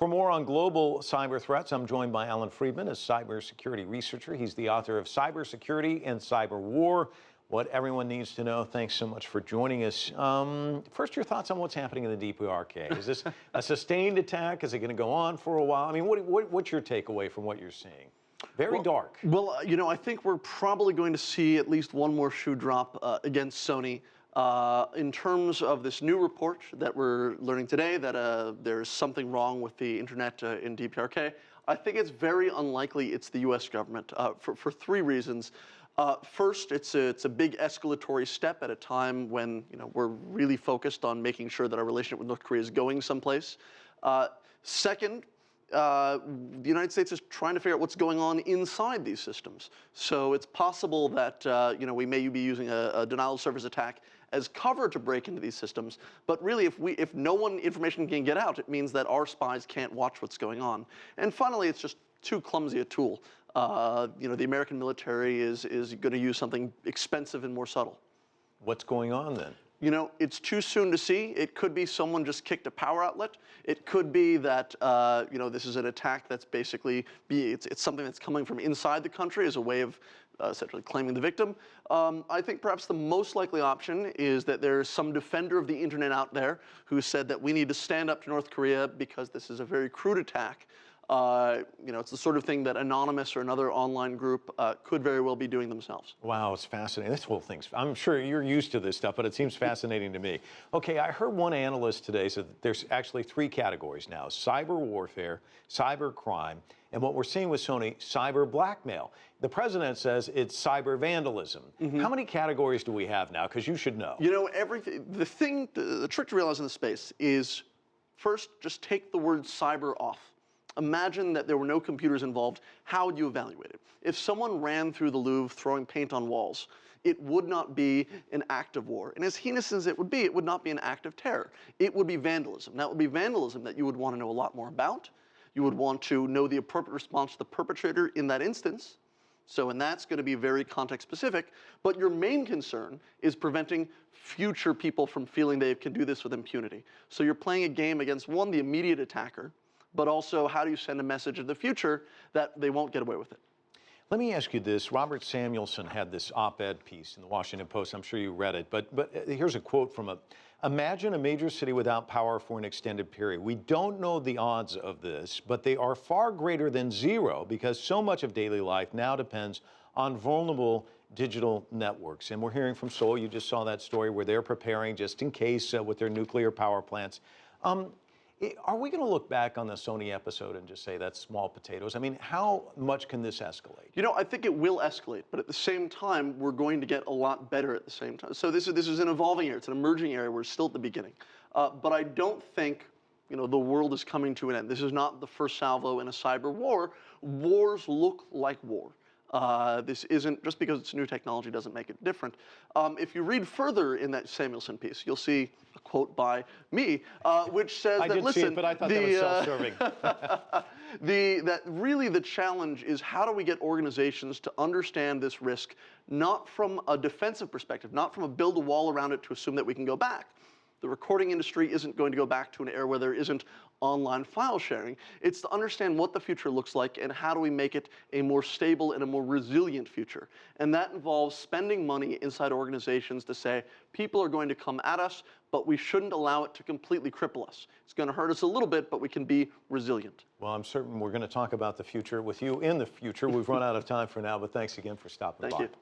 For more on global cyber threats, I'm joined by Allan Friedman, a cybersecurity researcher. He's the author of Cybersecurity and Cyber War, What Everyone Needs to Know. Thanks so much for joining us. First, your thoughts on what's happening in the DPRK. Is this a sustained attack? Is it going to go on for a while? I mean, what's your takeaway from what you're seeing? Very dark. Well, I think we're probably going to see at least one more shoe drop against Sony. In terms of this new report that we're learning today, that there's something wrong with the internet in DPRK, I think it's very unlikely it's the U.S. government for three reasons. First, it's a big escalatory step at a time when we're really focused on making sure that our relationship with North Korea is going someplace. Second, the United States is trying to figure out what's going on inside these systems. So it's possible that we may be using a denial of service attack as cover to break into these systems. But really, if no information can get out, it means that our spies can't watch what's going on. And finally, it's just too clumsy a tool. The American military is going to use something expensive and more subtle. What's going on then? It's too soon to see. It could be someone just kicked a power outlet. It could be that this is an attack that's basically it's something that's coming from inside the country as a way of essentially claiming the victim. I think perhaps the most likely option is that there's some defender of the internet out there who said that we need to stand up to North Korea because this is a very crude attack. It's the sort of thing that Anonymous or another online group could very well be doing themselves. Wow, it's fascinating. This whole thing's, I'm sure you're used to this stuff, but it seems fascinating to me. Okay, I heard one analyst today say that there's actually three categories now: cyber warfare, cyber crime, and what we're seeing with Sony, cyber blackmail. The president says it's cyber vandalism. Mm-hmm. How many categories do we have now? Because you should know. Everything. The trick to realize in the space is, first, just take the word cyber off. Imagine that there were no computers involved. How would you evaluate it? If someone ran through the Louvre throwing paint on walls, it would not be an act of war. And as heinous as it would not be an act of terror. It would be vandalism. That would be vandalism that you would want to know a lot more about. You would want to know the appropriate response to the perpetrator in that instance. And that's going to be very context specific. But your main concern is preventing future people from feeling they can do this with impunity. So you're playing a game against, one, the immediate attacker, but also how do you send a message in the future that they won't get away with it? Let me ask you this. Robert Samuelson had this op-ed piece in the Washington Post. I'm sure you read it. But here's a quote from it. Imagine a major city without power for an extended period. We don't know the odds of this, but they are far greater than zero because so much of daily life now depends on vulnerable digital networks. And we're hearing from Seoul. You just saw that story where they're preparing just in case with their nuclear power plants. Are we going to look back on the Sony episode and just say that's small potatoes? I mean, how much can this escalate? I think it will escalate, but at the same time, we're going to get a lot better at the same time. So this is an evolving area. It's an emerging area. We're still at the beginning. But I don't think the world is coming to an end. This is not the first salvo in a cyber war. Wars look like war. This isn't, just because it's new technology doesn't make it different. If you read further in that Samuelson piece, you'll see a quote by me, which says that, listen, see it, but I thought that was self-serving. That really the challenge is how do we get organizations to understand this risk, not from a defensive perspective, not from a build a wall around it to assume that we can go back. The recording industry isn't going to go back to an era where there isn't online file sharing. It's to understand what the future looks like and how do we make it a more stable and a more resilient future. And that involves spending money inside organizations to say, people are going to come at us, but we shouldn't allow it to completely cripple us. It's going to hurt us a little bit, but we can be resilient. Well, I'm certain we're going to talk about the future with you in the future. We've run out of time for now, but thanks again for stopping by. Thank you.